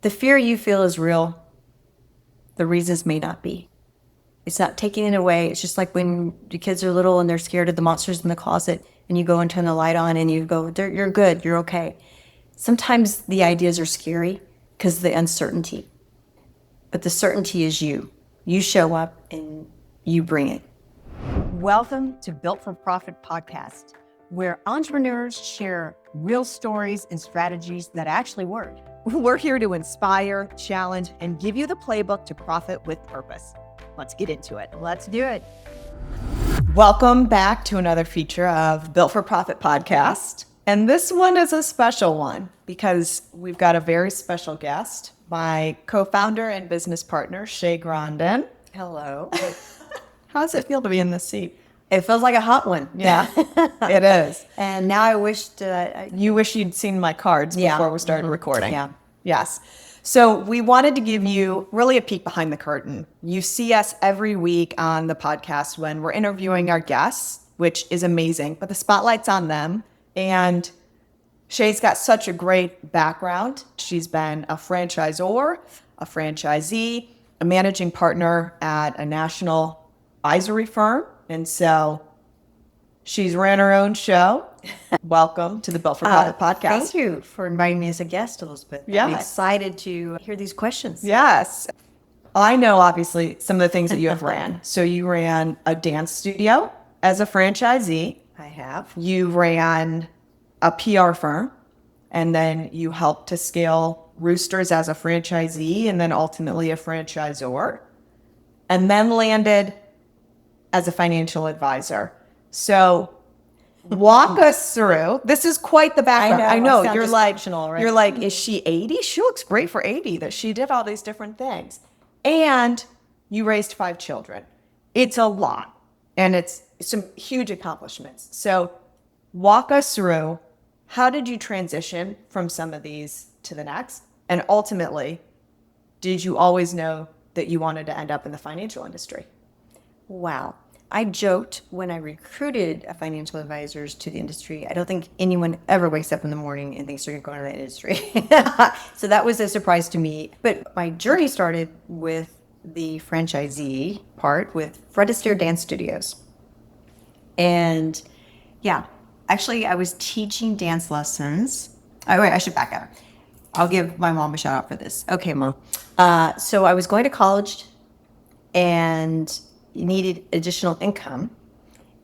The fear you feel is real. The reasons may not be. It's not taking it away. It's just like when the kids are little and they're scared of the monsters in the closet and you go and turn the light on and you go, you're good, you're okay. Sometimes the ideas are scary because of the uncertainty. But the certainty is you. You show up and you bring it. Welcome to Built4Profit Podcast, where entrepreneurs share real stories and strategies that actually work. We're here to inspire, challenge, and give you the playbook to profit with purpose. Let's get into it. Let's do it. Welcome back to another feature of Built4Profit Podcast. And this one is a special one because we've got a very special guest, my co-founder and business partner, Sha Grondin. Hello. How does it feel to be in this seat? It feels like a hot one. Yeah, it is. And now I wish You wish you'd seen my cards before we started recording. Yeah. Yes. So we wanted to give you really a peek behind the curtain. You see us every week on the podcast when we're interviewing our guests, which is amazing, but the spotlight's on them. And Shay's got such a great background. She's been a franchisor, a franchisee, a managing partner at a national advisory firm. And so she's ran her own show. Welcome to the Built4Profit Podcast. Thank you for inviting me as a guest, Elizabeth. Yes. I'm excited to hear these questions. Yes. I know, obviously, some of the things that you have ran. So you ran a dance studio as a franchisee. I have. You ran a PR firm, and then you helped to scale Roosters as a franchisee and then ultimately a franchisor, and then landed as a financial advisor. So walk us through. This is quite the background. I know. You're like, right? You're like, is she 80? She looks great for 80, that she did all these different things. And you raised 5 children. It's a lot. And it's some huge accomplishments. So walk us through, how did you transition from some of these to the next? And ultimately, did you always know that you wanted to end up in the financial industry? Wow. I joked when I recruited financial advisors to the industry. I don't think anyone ever wakes up in the morning and thinks they're going to go into that industry. So that was a surprise to me. But my journey started with the franchisee part with Fred Astaire Dance Studios. And yeah, actually I was teaching dance lessons. Oh, wait, I should back up. I'll give my mom a shout out for this. Okay, Mom. So I was going to college and needed additional income.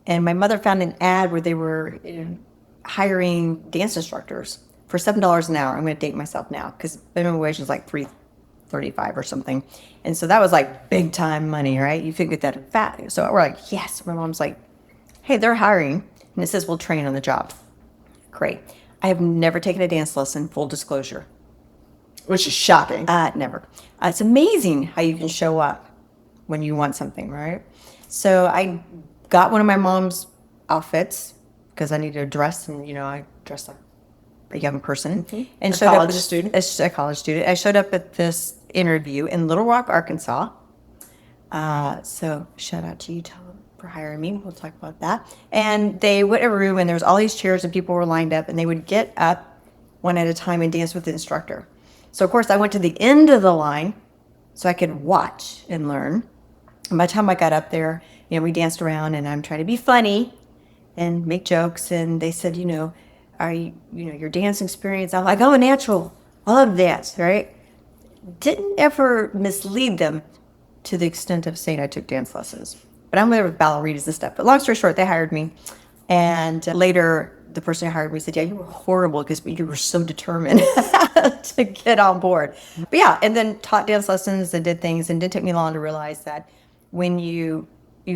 And my mother found an ad where they were hiring dance instructors for $7 an hour. I'm going to date myself now because minimum wage was like $3.35 or something. And so that was like big time money, right? You figured that fat. So we're like, yes. My mom's like, hey, they're hiring. And it says we'll train on the job. Great. I have never taken a dance lesson, full disclosure. Which is shocking. Never. It's amazing how you can show up when you want something, right? So I got one of my mom's outfits because I needed a dress, and I dressed like a young person. Mm-hmm. And a college student. A college student. I showed up at this interview in Little Rock, Arkansas. So shout out to you, Tom, for hiring me. We'll talk about that. And they went in a room, and there was all these chairs, and people were lined up, and they would get up one at a time and dance with the instructor. So of course I went to the end of the line so I could watch and learn. And by the time I got up there, we danced around, and I'm trying to be funny and make jokes. And they said, are you, your dance experience? I'm like, a natural. I love dance, right? Didn't ever mislead them to the extent of saying I took dance lessons. But I'm there with ballerinas and stuff. But long story short, they hired me. And later, the person who hired me said, yeah, you were horrible because you were so determined to get on board. But yeah, and then taught dance lessons and did things. And it didn't take me long to realize that when you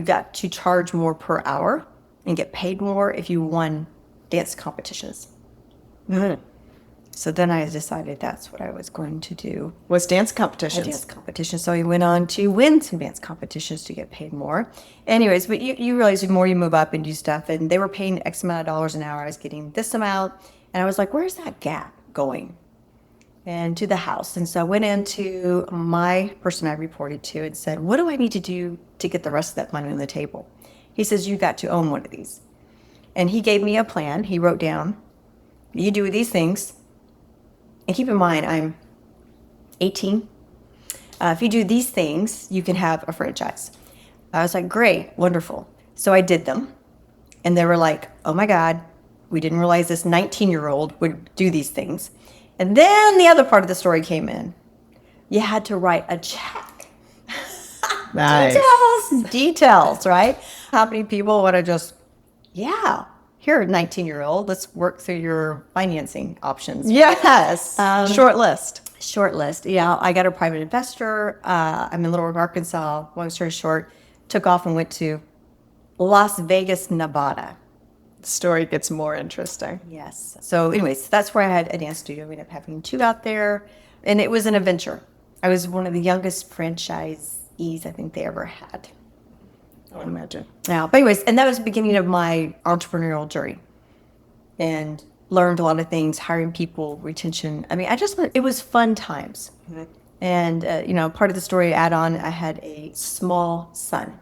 got to charge more per hour and get paid more if you won dance competitions. Mm-hmm. So then I decided that's what I was going to do. Was dance competitions. A dance competition. So I went on to win some dance competitions to get paid more. Anyways, but you realize the more you move up and do stuff, and they were paying X amount of dollars an hour. I was getting this amount. And I was like, where's that gap going? And to the house. And so I went into my person I reported to and said, what do I need to do to get the rest of that money on the table? He says, you got to own one of these. And he gave me a plan. He wrote down, you do these things. And keep in mind, I'm 18. If you do these things, you can have a franchise. I was like, great, wonderful. So I did them. And they were like, oh my God, we didn't realize this 19-year-old would do these things. And then the other part of the story came in. You had to write a check. Nice. Details, right? How many people want to just, yeah, here, 19-year-old, let's work through your financing options. Yes. Short list. Short list. Yeah, I got a private investor. I'm in Little Rock, Arkansas. Long story short, took off and went to Las Vegas, Nevada. The story gets more interesting. Yes. So anyways, that's where I had a dance studio. We ended up having 2 out there, and it was an adventure. I was one of the youngest franchisees I think they ever had. I would imagine. Now, but anyways, and that was the beginning of my entrepreneurial journey, and learned a lot of things, hiring people, retention. I mean, it was fun times. Mm-hmm. And, part of the story add on, I had a small son.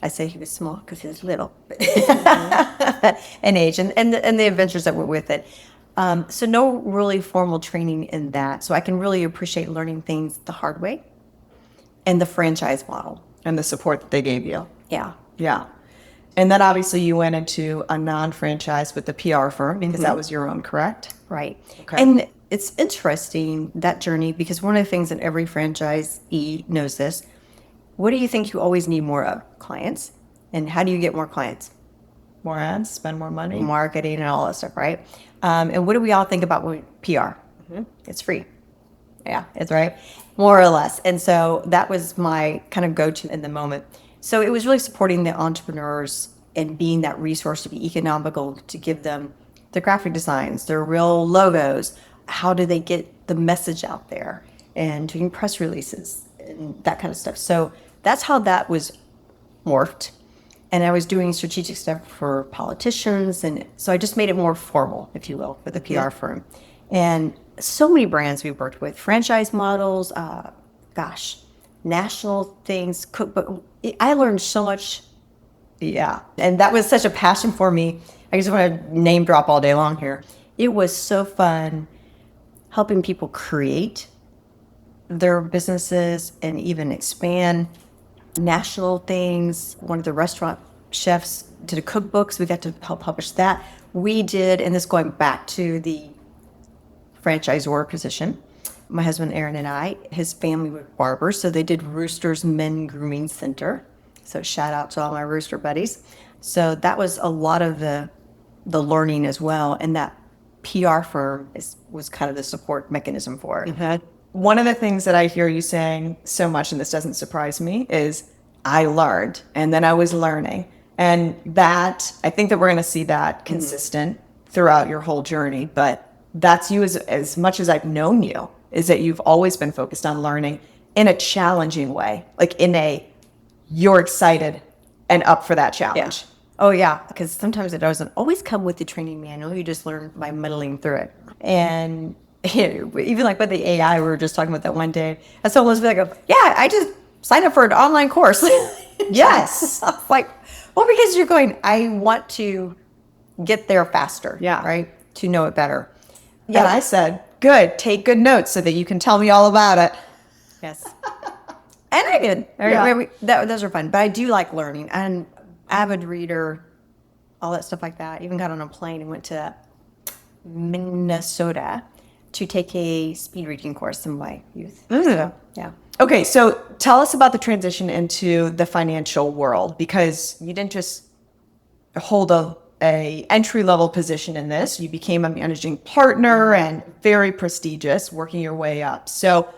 I say he was small because he was little in age, and the adventures that were with it. So no really formal training in that. So I can really appreciate learning things the hard way, and the franchise model. And the support that they gave you. Yeah. Yeah. And then obviously you went into a non-franchise with the PR firm because that was your own, correct? Right. Okay. And it's interesting, that journey, because one of the things that every franchisee knows this. What do you think you always need more of? Clients. And how do you get more clients? More ads, spend more money. Marketing and all that stuff, right? And what do we all think about when PR? Mm-hmm. It's free. Yeah, it's right. More or less. And so that was my kind of go-to in the moment. So it was really supporting the entrepreneurs and being that resource to be economical, to give them the graphic designs, their real logos. How do they get the message out there? And doing press releases and that kind of stuff. So that's how that was morphed. And I was doing strategic stuff for politicians. And so I just made it more formal, if you will, with a PR firm. And so many brands we worked with, franchise models, national things, cookbook. I learned so much. Yeah. And that was such a passion for me. I just want to name drop all day long here. It was so fun helping people create their businesses and even expand national things. One of the restaurant chefs did a cookbook, so we got to help publish that. We did, and this going back to the franchisor position. My husband Aaron and I, his family were barbers, so they did Rooster's Men Grooming Center. So shout out to all my rooster buddies. So that was a lot of the learning as well, and that PR firm was kind of the support mechanism for it. Mm-hmm. One of the things that I hear you saying so much, and this doesn't surprise me, is I learned, and then I was learning. And that, I think that we're going to see that consistent throughout your whole journey, but that's you as much as I've known you, is that you've always been focused on learning in a challenging way, like you're excited and up for that challenge. Yeah. Oh yeah, because sometimes it doesn't always come with the training manual. You just learn by muddling through it. And even like with the AI, we were just talking about that one day. And so Elizabeth goes, yeah, I just signed up for an online course. Yes. Like, well, because you're going, I want to get there faster. Yeah. Right? To know it better. Yeah. And I said, good, take good notes so that you can tell me all about it. Yes. And I did. Yeah. Those are fun. But I do like learning. And avid reader, all that stuff like that. Even got on a plane and went to Minnesota to take a speed reading course in my youth. So, yeah. Okay, so tell us about the transition into the financial world, because you didn't just hold a entry-level position in this. You became a managing partner and very prestigious, working your way up. So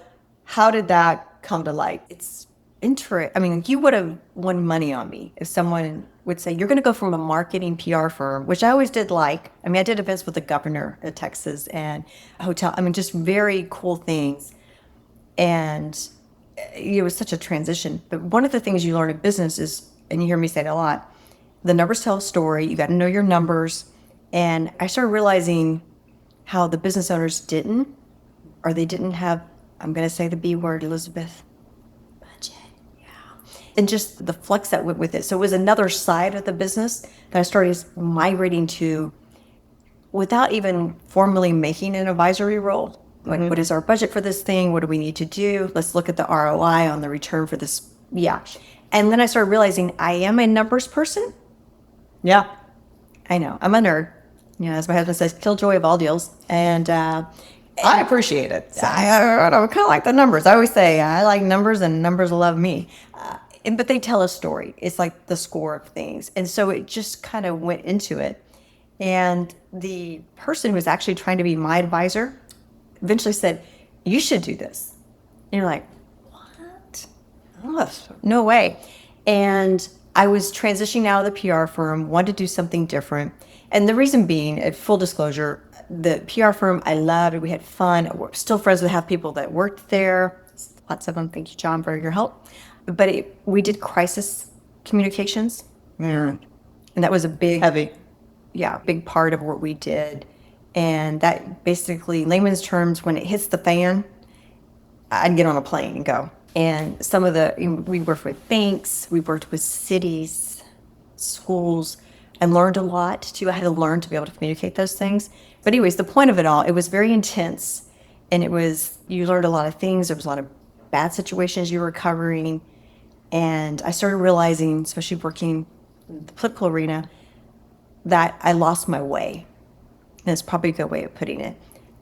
how did that come to light? It's interesting. I mean, you would have won money on me if someone would say, you're going to go from a marketing PR firm, which I always did like. I mean, I did events with the governor of Texas and a hotel. I mean, just very cool things. And it was such a transition. But one of the things you learn in business is, and you hear me say it a lot, the numbers tell a story. You got to know your numbers. And I started realizing how the business owners didn't have, I'm going to say the B word, Elizabeth, budget. Yeah. And just the flex that went with it. So it was another side of the business that I started migrating to without even formally making an advisory role. Like, what is our budget for this thing? What do we need to do? Let's look at the ROI on the return for this. Yeah. And then I started realizing I am a numbers person. Yeah. I know. I'm a nerd. You know, as my husband says, killjoy of all deals. And I appreciate it. So. I kind of like the numbers. I always say I like numbers and numbers love me. But they tell a story. It's like the score of things. And so it just kind of went into it. And the person who was actually trying to be my advisor eventually said, you should do this. And you're like, what? Oh, no way. And I was transitioning out of the PR firm, wanted to do something different. And the reason being, at full disclosure, the PR firm I loved, we had fun. We're still friends with half people that worked there. Lots of them. Thank you, John, for your help. But we did crisis communications. And that was a big, big part of what we did. And that basically, layman's terms, when it hits the fan, I'd get on a plane and go. And we worked with banks, we worked with cities, schools, and learned a lot too. I had to learn to be able to communicate those things. But anyways, the point of it all, it was very intense. And you learned a lot of things. There was a lot of bad situations you were covering. And I started realizing, especially working in the political arena, that I lost my way. And that's probably a good way of putting it.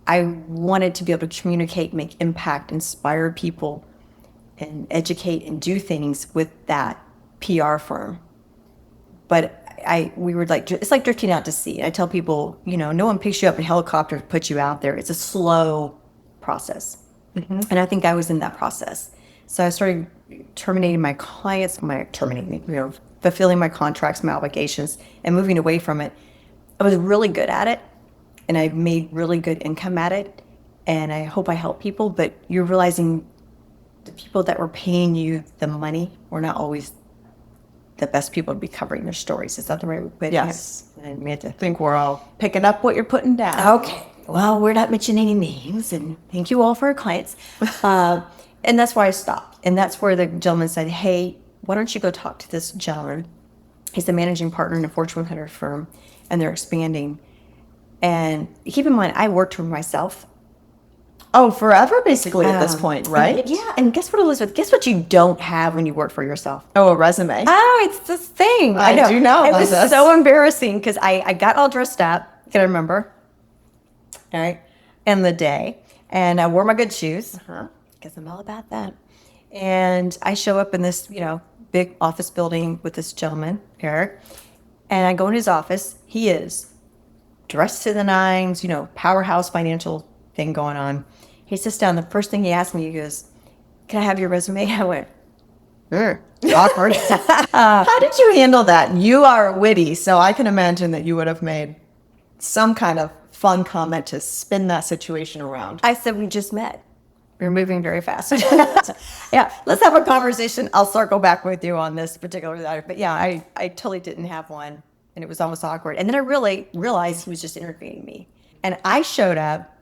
I wanted to be able to communicate, make impact, inspire people, and educate and do things with that PR firm. But we were like, it's like drifting out to sea. I tell people, no one picks you up in a helicopter to put you out there. It's a slow process. Mm-hmm. And I think I was in that process. So I started terminating my clients, fulfilling my contracts, my obligations, and moving away from it. I was really good at it, and I made really good income at it, and I hope I help people, but you're realizing the people that were paying you the money were not always the best people to be covering their stories. Is that the right way to put it? Yes. And we had to think we're all picking up what you're putting down. Okay. Well, we're not mentioning any names, and thank you all for our clients. And that's why I stopped. And that's where the gentleman said, hey, why don't you go talk to this gentleman? He's the managing partner in a Fortune 100 firm, and they're expanding. And keep in mind, I worked for myself. Oh, forever, basically, at this point, right? Yeah. And guess what, Elizabeth? Guess what you don't have when you work for yourself? Oh, a resume. Oh, it's this thing. I do know. It was so embarrassing because I got all dressed up. Can I remember? All right. And the day. And I wore my good shoes. Because I'm all about that. And I show up in this, big office building with this gentleman, Eric. And I go in his office. He is dressed to the nines, powerhouse financial thing going on. He sits down. The first thing he asked me, he goes, can I have your resume? I went, awkward. How did you handle that? You are witty, so I can imagine that you would have made some kind of fun comment to spin that situation around. I said, we just met. We're moving very fast. Yeah, let's have a conversation. I'll circle back with you on this particular matter. But yeah, I totally didn't have one, and it was almost awkward. And then I really realized he was just interviewing me. And I showed up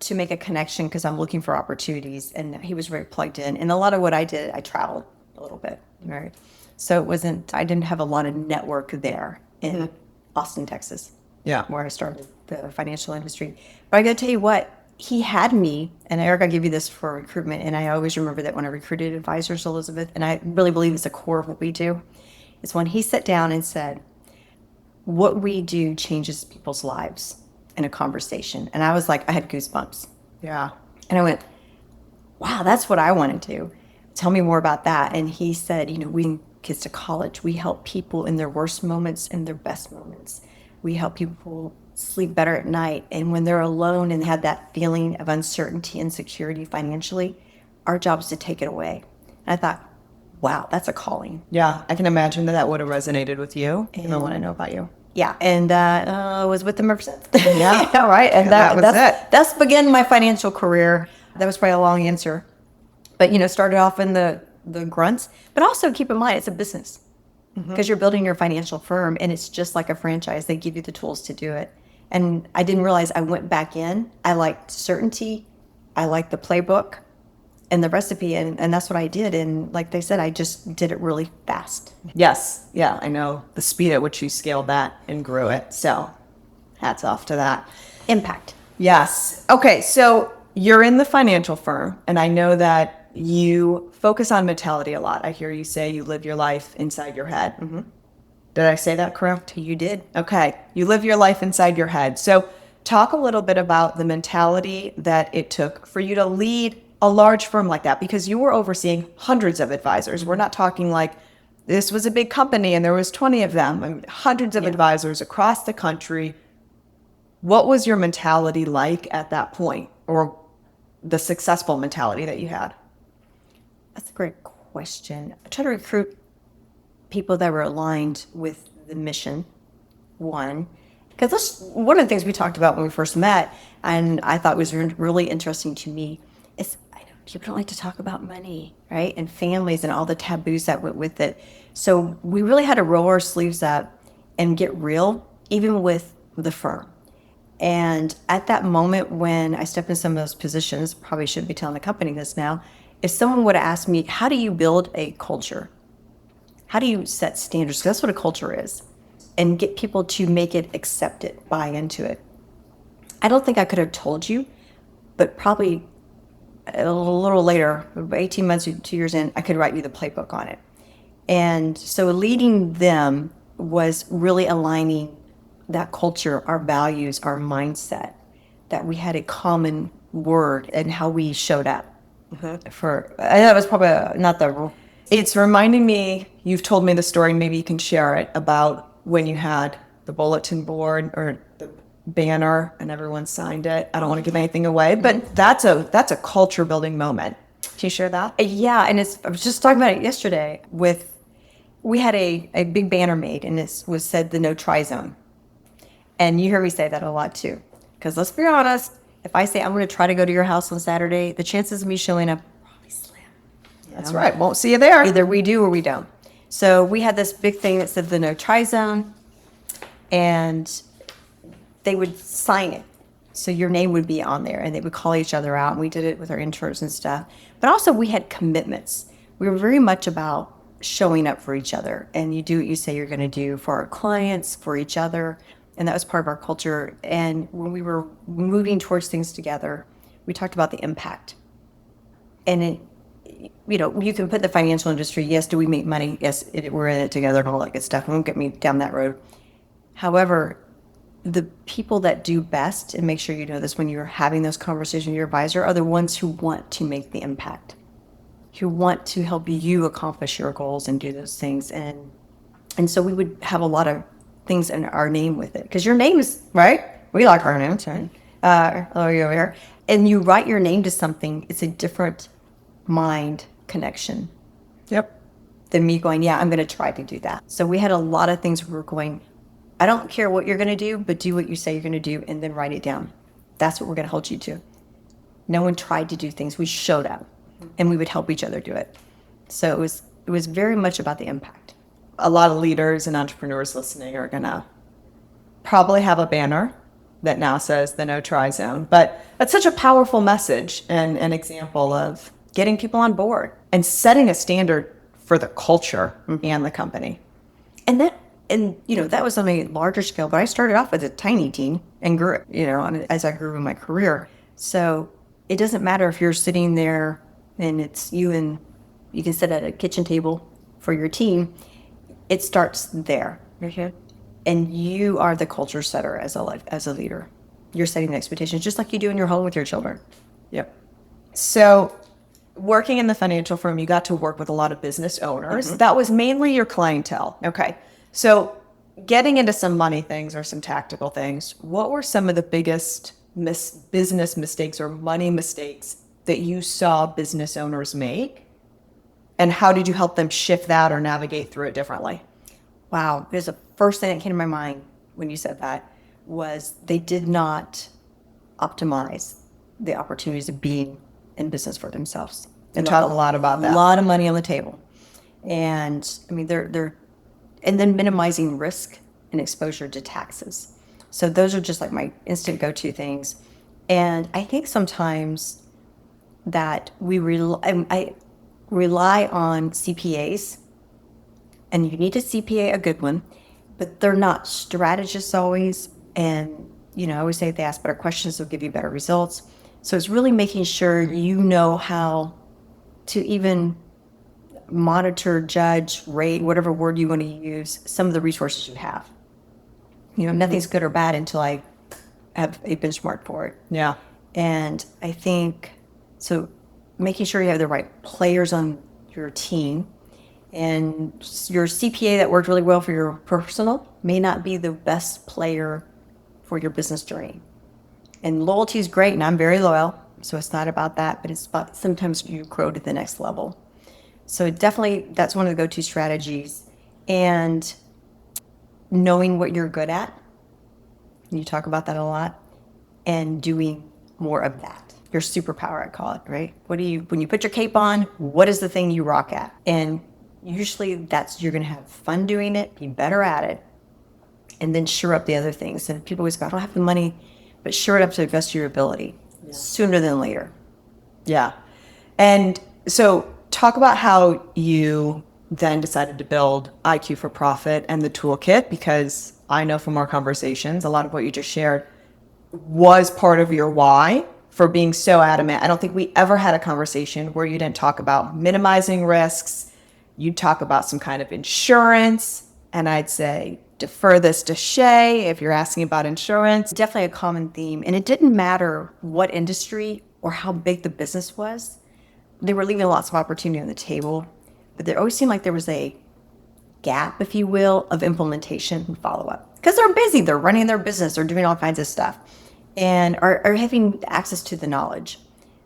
to make a connection because I'm looking for opportunities, and he was very plugged in. And a lot of what I did, I traveled a little bit, right? So I didn't have a lot of network there in Austin, Texas, where I started the financial industry. But I got to tell you what, he had me, and Eric, I give you this for recruitment, and I always remember that when I recruited advisors, Elizabeth, and I really believe it's the core of what we do, is when he sat down and said, what we do changes people's lives in a conversation. And I was like, I had goosebumps. Yeah. And I went, wow, that's what I want to do. Tell me more about that. And he said, we send kids to college. We help people in their worst moments and their best moments. We help people sleep better at night. And when they're alone and have that feeling of uncertainty and insecurity financially, our job is to take it away. And I thought, wow, that's a calling. Yeah, I can imagine that would have resonated with you. And I want to know about you. Yeah, and I was with them ever since. Yeah, right. And that was it. That's began my financial career. That was probably a long answer. But, started off in the grunts. But also keep in mind, it's a business. Because you're building your financial firm, and it's just like a franchise. They give you the tools to do it. And I didn't realize I went back in. I liked certainty. I liked the playbook and the recipe. And that's what I did. And like they said, I just did it really fast. Yes. Yeah, I know the speed at which you scaled that and grew it. So hats off to that. Impact. Yes. Okay, so you're in the financial firm, and I know that you focus on mentality a lot. I hear you say you live your life inside your head. Mm-hmm. Did I say that correct? You did. Okay. You live your life inside your head. So talk a little bit about the mentality that it took for you to lead a large firm like that, because you were overseeing hundreds of advisors. We're not talking like this was a big company and there was 20 of them. I mean, hundreds of advisors across the country. What was your mentality like at that point, or the successful mentality that you had? That's a great question. I try to recruit people that were aligned with the mission, one. Because that's one of the things we talked about when we first met, and I thought was really interesting to me, is I know people don't like to talk about money, right? And families and all the taboos that went with it. So we really had to roll our sleeves up and get real, even with the firm. And at that moment when I stepped in some of those positions, probably shouldn't be telling the company this now, if someone would have asked me, how do you build a culture? How do you set standards? 'Cause that's what a culture is. And get people to make it, accept it, buy into it. I don't think I could have told you, but probably a little later, 18 months, 2 years in, I could write you the playbook on it. And so leading them was really aligning that culture, our values, our mindset, that we had a common word and how we showed up. For that was probably not the. It's reminding me, you've told me the story, maybe you can share it, about when you had the bulletin board or the banner and everyone signed it. I don't want to give anything away, but that's a culture building moment. Can you share that? Yeah, and I was just talking about it yesterday we had a big banner made, and it was said the no try zone. And you hear me say that a lot too. Because let's be honest, if I say I'm going to try to go to your house on Saturday, the chances of me showing up are probably slim. That's right. Won't see you there. Either we do or we don't. So we had this big thing that said the no try zone, and they would sign it. So your name would be on there, and they would call each other out. And we did it with our interns and stuff. But also we had commitments. We were very much about showing up for each other. And you do what you say you're going to do for our clients, for each other. And that was part of our culture. And when we were moving towards things together, we talked about the impact. And you can put the financial industry, yes, do we make money? Yes, we're in it together and all that good stuff. Won't get me down that road. However, the people that do best, and make sure you know this when you're having those conversations with your advisor, are the ones who want to make the impact, who want to help you accomplish your goals and do those things. And so we would have a lot of things in our name with it, because your name is right. We like our names, right? Hello, you over here. And you write your name to something. It's a different mind connection. Yep. Than me going, yeah, I'm going to try to do that. So we had a lot of things we were going, I don't care what you're going to do, but do what you say you're going to do, and then write it down. That's what we're going to hold you to. No one tried to do things. We showed up, and we would help each other do it. So it was very much about the impact. A lot of leaders and entrepreneurs listening are going to probably have a banner that now says the no try zone, but that's such a powerful message and an example of getting people on board and setting a standard for the culture and the company. And that was on a larger scale, but I started off with a tiny team and grew, as I grew in my career. So it doesn't matter if you're sitting there and it's you and you can sit at a kitchen table for your team. It starts there. Mm-hmm. And you are the culture setter as a leader. You're setting the expectations just like you do in your home with your children. Yep. So working in the financial firm, you got to work with a lot of business owners. Mm-hmm. That was mainly your clientele. Okay. So getting into some money things or some tactical things, what were some of the biggest business mistakes or money mistakes that you saw business owners make? And how did you help them shift that or navigate through it differently? Wow. There's the first thing that came to my mind when you said that was they did not optimize the opportunities of being in business for themselves. And talk a lot about that. A lot of money on the table. And I mean, and then minimizing risk and exposure to taxes. So those are just like my instant go-to things. And I think sometimes that I rely on CPAs, and you need a CPA, a good one, but they're not strategists always. And, I always say if they ask better questions, they'll give you better results. So it's really making sure you know how to even monitor, judge, rate, whatever word you want to use, some of the resources you have. Nothing's good or bad until I have a benchmark for it. Yeah. And I think, so making sure you have the right players on your team, and your CPA that worked really well for your personal may not be the best player for your business journey. And loyalty is great, and I'm very loyal, so it's not about that, but it's about sometimes you grow to the next level. So definitely that's one of the go-to strategies. And knowing what you're good at, you talk about that a lot, and doing more of that. Your superpower, I call it, right? When you put your cape on, what is the thing you rock at? And usually you're going to have fun doing it, be better at it, and then shore up the other things. And people always go, I don't have the money, but shore it up to the best of your ability sooner than later. Yeah. And so talk about how you then decided to build IQ for Profit and the toolkit, because I know from our conversations, a lot of what you just shared was part of your why for being so adamant. I don't think we ever had a conversation where you didn't talk about minimizing risks. You'd talk about some kind of insurance, and I'd say, defer this to Shay if you're asking about insurance. Definitely a common theme. And it didn't matter what industry or how big the business was. They were leaving lots of opportunity on the table, but there always seemed like there was a gap, if you will, of implementation and follow-up. Because they're busy, they're running their business, they're doing all kinds of stuff, and are having access to the knowledge.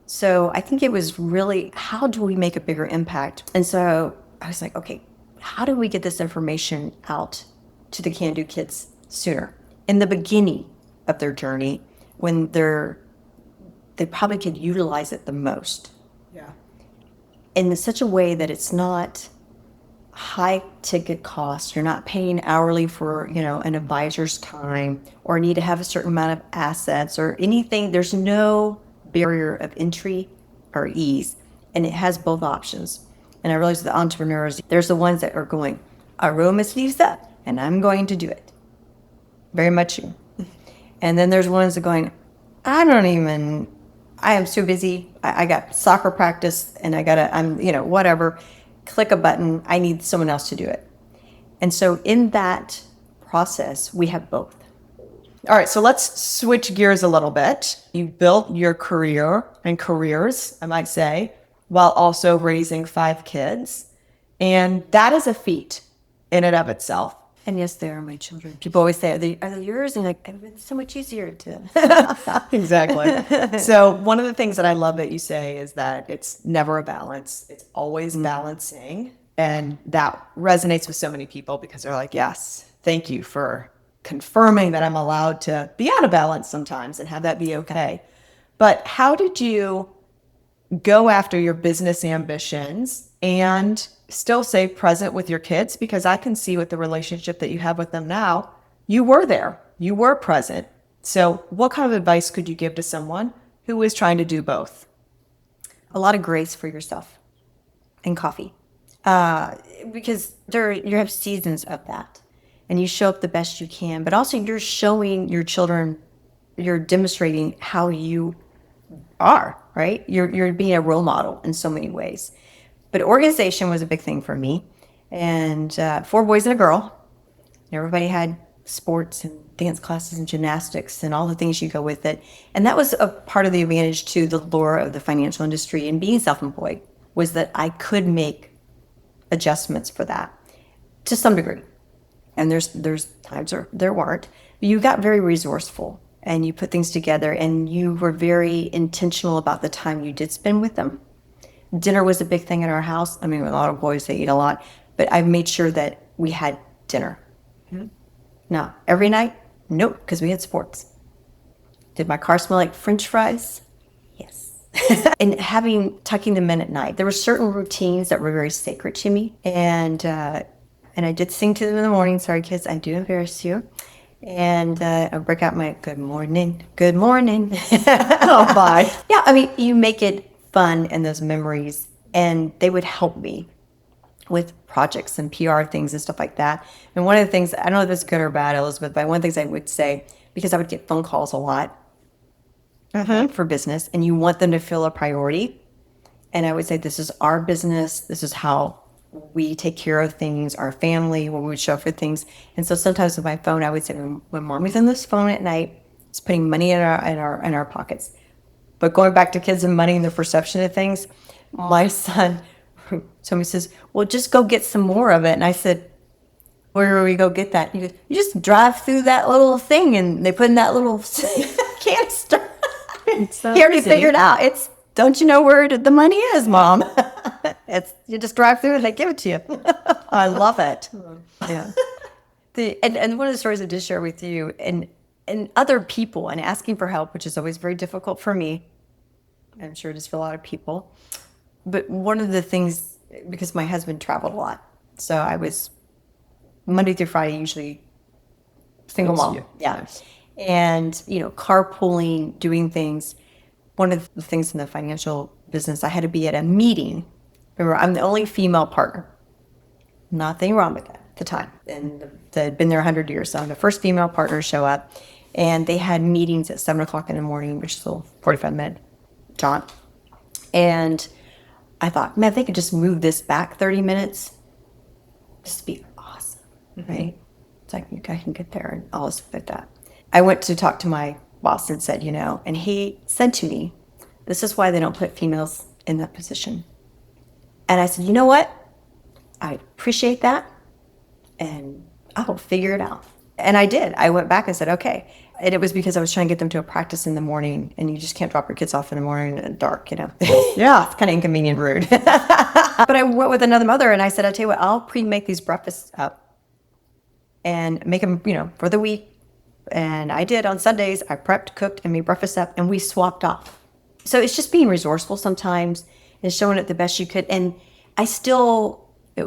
So I think it was really, how do we make a bigger impact? And so I was like, okay, how do we get this information out to the can-do kids sooner? In the beginning of their journey, when they probably could utilize it the most. Yeah. In such a way that it's not high ticket costs. You're not paying hourly for, an advisor's time, or need to have a certain amount of assets or anything. There's no barrier of entry or ease. And it has both options. And I realize the entrepreneurs, there's the ones that are going, I roll my sleeves up and I'm going to do it. Very much you. And then there's ones that are going, I am so busy. I got soccer practice and I'm whatever. Click a button. I need someone else to do it. And so in that process, we have both. All right, so let's switch gears a little bit. You built your career and careers, I might say, while also raising 5 kids. And that is a feat in and of itself. And yes, they are my children. People always say, are they yours? And it's so much easier to. Exactly. So one of the things that I love that you say is that it's never a balance. It's always balancing. And that resonates with so many people because they're like, yes, thank you for confirming that I'm allowed to be out of balance sometimes and have that be okay. But how did you go after your business ambitions and still stay present with your kids? Because I can see with the relationship that you have with them now, you were there, you were present. So what kind of advice could you give to someone who is trying to do both? A lot of grace for yourself and coffee. Because you have seasons of that, and you show up the best you can, but also you're showing your children, you're demonstrating how you are, right? You're being a role model in so many ways. But organization was a big thing for me. And 4 boys and a girl. Everybody had sports and dance classes and gymnastics and all the things you go with it. And that was a part of the advantage to the lure of the financial industry and being self-employed, was that I could make adjustments for that to some degree. And there's times there weren't. But you got very resourceful and you put things together, and you were very intentional about the time you did spend with them. Dinner was a big thing in our house. I mean, a lot of boys, they eat a lot, but I made sure that we had dinner. Now, every night, nope, because we had sports. Did my car smell like French fries? Yes. And tucking them in at night. There were certain routines that were very sacred to me. And I did sing to them in the morning. Sorry, kids, I do embarrass you. And I break out my good morning. Oh, bye. Yeah, I mean, you make it fun and those memories, and they would help me with projects and PR things and stuff like that. And one of the things, I don't know if it's good or bad, Elizabeth, but one of the things I would say, because I would get phone calls a lot, for business, and you want them to feel a priority. And I would say, this is our business. This is how we take care of things, our family, when we would show up for things. And so sometimes with my phone, I would say, when Mommy's on this phone at night, it's putting money in our pockets. But going back to kids and money and the perception of things, my son, somebody says, well, just go get some more of it. And I said, where do we go get that? And he goes, you just drive through that little thing and they put in that little canister. So He already figured out. Don't you know where the money is, Mom? You just drive through and they give it to you. I love it. Yeah. And one of the stories I did share with you, and other people, and asking for help, which is always very difficult for me. I'm sure it is for a lot of people. But one of the things, because my husband traveled a lot, so I was Monday through Friday, usually single mom. Yeah. Nice. And, carpooling, doing things. One of the things in the financial business, I had to be at a meeting. Remember, I'm the only female partner. Nothing wrong with that at the time. And they'd been there 100 years. So I'm the first female partner to show up. And they had meetings at 7 o'clock in the morning, which is a 45-minute jaunt. And I thought, man, if they could just move this back 30 minutes, this would be awesome, right? It's like, I can get there and all stuff like that. I went to talk to my boss and said, and he said to me, this is why they don't put females in that position. And I said, you know what? I appreciate that, and I will figure it out. And I did. I went back and said, okay. And it was because I was trying to get them to a practice in the morning, and you just can't drop your kids off in the morning in the dark, Yeah. It's kind of inconvenient and rude. But I went with another mother, and I said, I'll tell you what, I'll pre-make these breakfasts up and make them, for the week. And I did on Sundays. I prepped, cooked, and made breakfast up, and we swapped off. So it's just being resourceful sometimes and showing it the best you could. And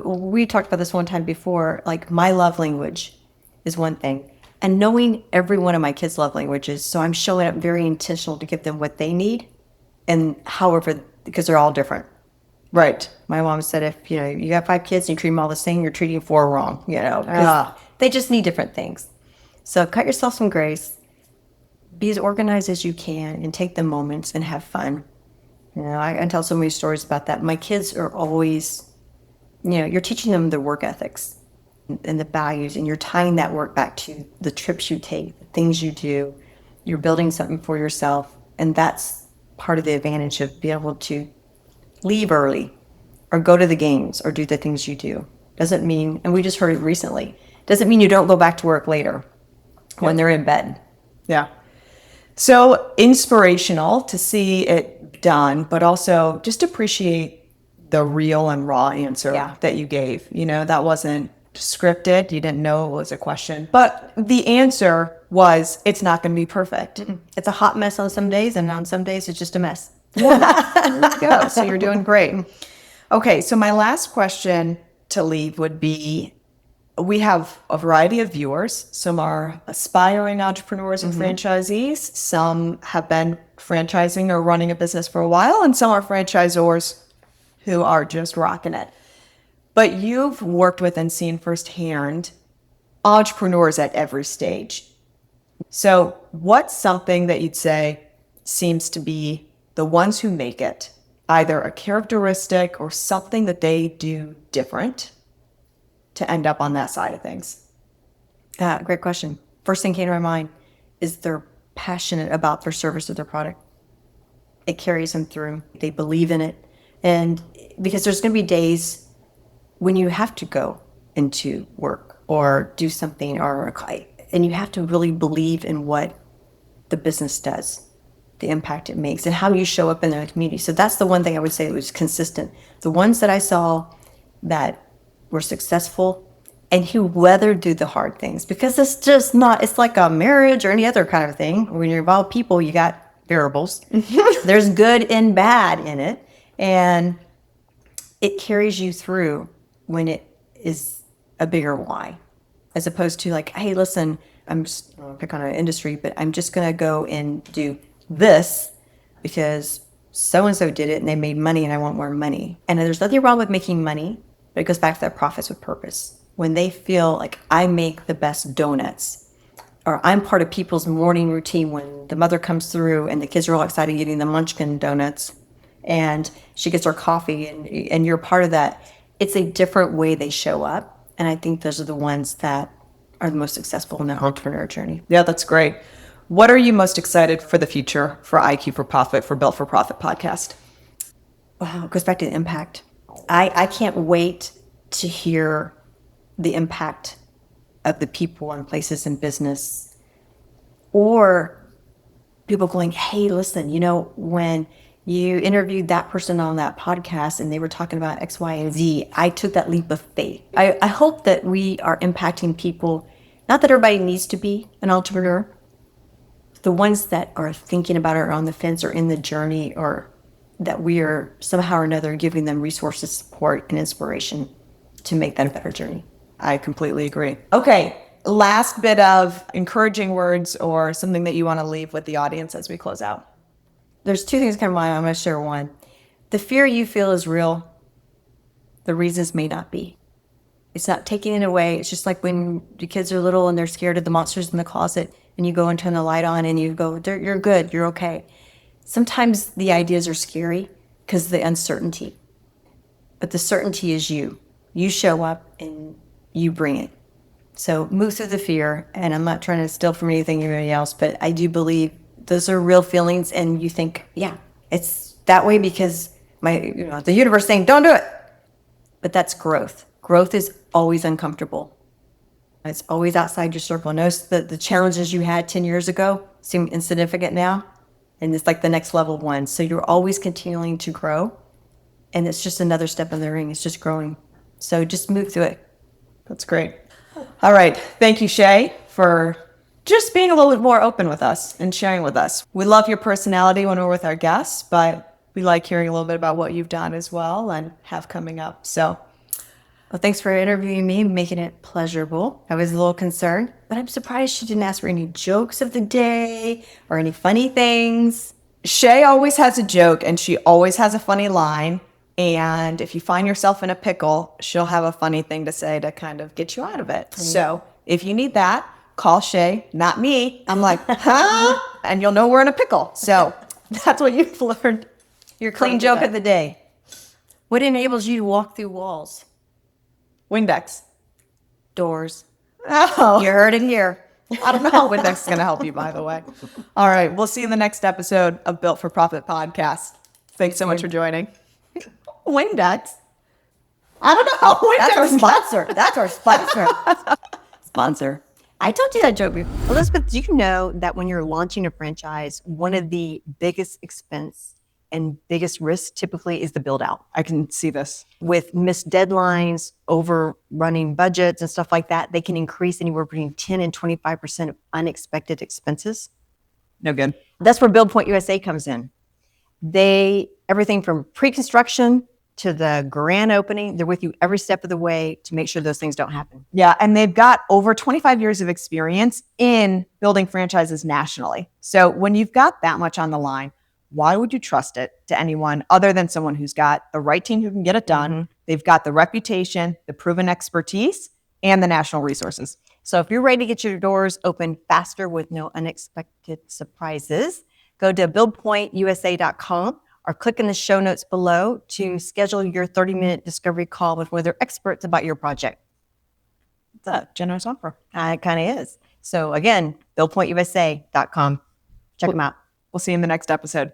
we talked about this one time before, like my love language is one thing. And knowing every one of my kids' love languages, so I'm showing up very intentional to give them what they need. And however, because they're all different. Right. My mom said, if you got 5 kids and you treat them all the same, you're treating 4 wrong, 'cause they just need different things. So cut yourself some grace, be as organized as you can, and take the moments and have fun. I tell so many stories about that. My kids are always, you're teaching them the work ethics and the values, and you're tying that work back to the trips you take, the things you do. You're building something for yourself, and that's part of the advantage of being able to leave early or go to the games or do the things you do. Doesn't mean, and we just heard it recently, doesn't mean you don't go back to work later when they're in bed. Yeah. So inspirational to see it done, but also just appreciate the real and raw answer that you gave. That wasn't scripted. You didn't know it was a question, but the answer was, it's not going to be perfect. It's a hot mess on some days, and on some days it's just a mess. There you go. So you're doing great. Okay. So my last question to leave would be, we have a variety of viewers. Some are aspiring entrepreneurs and franchisees. Some have been franchising or running a business for a while, and some are franchisors who are just rocking it. But you've worked with and seen firsthand entrepreneurs at every stage. So what's something that you'd say seems to be the ones who make it, either a characteristic or something that they do different to end up on that side of things? Great question. First thing came to my mind is they're passionate about their service or their product. It carries them through. They believe in it. And because there's going to be days when you have to go into work or do something, and you have to really believe in what the business does, the impact it makes, and how you show up in the community. So that's the one thing I would say was consistent. The ones that I saw that were successful and who weathered through the hard things, because it's just not, it's like a marriage or any other kind of thing. When you involve people, you got variables. There's good and bad in it. And it carries you through when it is a bigger why, as opposed to like, hey, listen, I'm just I'll pick on an industry, but I'm just going to go and do this because so-and-so did it and they made money and I want more money. And there's nothing wrong with making money, but it goes back to that profits with purpose. When they feel like I make the best donuts, or I'm part of people's morning routine when the mother comes through and the kids are all excited getting the munchkin donuts and she gets her coffee and you're part of that. It's a different way they show up. And I think those are the ones that are the most successful in their entrepreneur journey. Yeah, that's great. What are you most excited for the future for IQ for Profit, for Built for Profit podcast? Wow, it goes back to the impact. I can't wait to hear the impact of the people and places in business, or people going, hey, listen, when you interviewed that person on that podcast and they were talking about X, Y, and Z, I took that leap of faith. I hope that we are impacting people, not that everybody needs to be an entrepreneur, the ones that are thinking about it or on the fence or in the journey, or that we are somehow or another giving them resources, support, and inspiration to make that a better journey. I completely agree. Okay, last bit of encouraging words or something that you want to leave with the audience as we close out. There's two things come to mind. I'm going to share one. The fear you feel is real. The reasons may not be. It's not taking it away. It's just like when the kids are little and they're scared of the monsters in the closet and you go and turn the light on and you go, you're good, you're okay. Sometimes the ideas are scary because of the uncertainty. But the certainty is you. You show up and you bring it. So move through the fear. And I'm not trying to steal from anything anybody else, but I do believe those are real feelings. And you think, yeah, it's that way because the universe saying, don't do it. But that's growth. Growth is always uncomfortable. It's always outside your circle. Notice that the challenges you had 10 years ago seem insignificant now. And it's like the next level one. So you're always continuing to grow. And it's just another step in the ring. It's just growing. So just move through it. That's great. All right. Thank you, Shay, for just being a little bit more open with us and sharing with us. We love your personality when we're with our guests, but we like hearing a little bit about what you've done as well and have coming up. So, well, thanks for interviewing me, making it pleasurable. I was a little concerned, but I'm surprised she didn't ask for any jokes of the day or any funny things. Shay always has a joke and she always has a funny line. And if you find yourself in a pickle, she'll have a funny thing to say to kind of get you out of it. So if you need that, call Shay, not me. I'm like, huh? And you'll know we're in a pickle. So that's what you've learned. Your clean joke of the day. What enables you to walk through walls? Windex. Doors. Oh. You heard it here. I don't know how Windex is going to help you, by the way. All right. We'll see you in the next episode of Built for Profit Podcast. Thanks so much for joining. Windex? I don't know. Windex. That's our sponsor. That's our sponsor. Sponsor. I told you that joke before. Elizabeth, do you know that when you're launching a franchise, one of the biggest expense and biggest risks typically is the build out? I can see this. With missed deadlines, overrunning budgets and stuff like that, they can increase anywhere between 10 and 25% of unexpected expenses. No good. That's where Build USA comes in. Everything from pre-construction to the grand opening, they're with you every step of the way to make sure those things don't happen. Yeah, and they've got over 25 years of experience in building franchises nationally. So when you've got that much on the line, why would you trust it to anyone other than someone who's got the right team who can get it done? Mm-hmm. They've got the reputation, the proven expertise, and the national resources. So if you're ready to get your doors open faster with no unexpected surprises, go to buildpointusa.com or click in the show notes below to schedule your 30-minute discovery call with one of their experts about your project. It's a generous offer. It kind of is. So again, buildpointusa.com. Check them out. We'll see you in the next episode.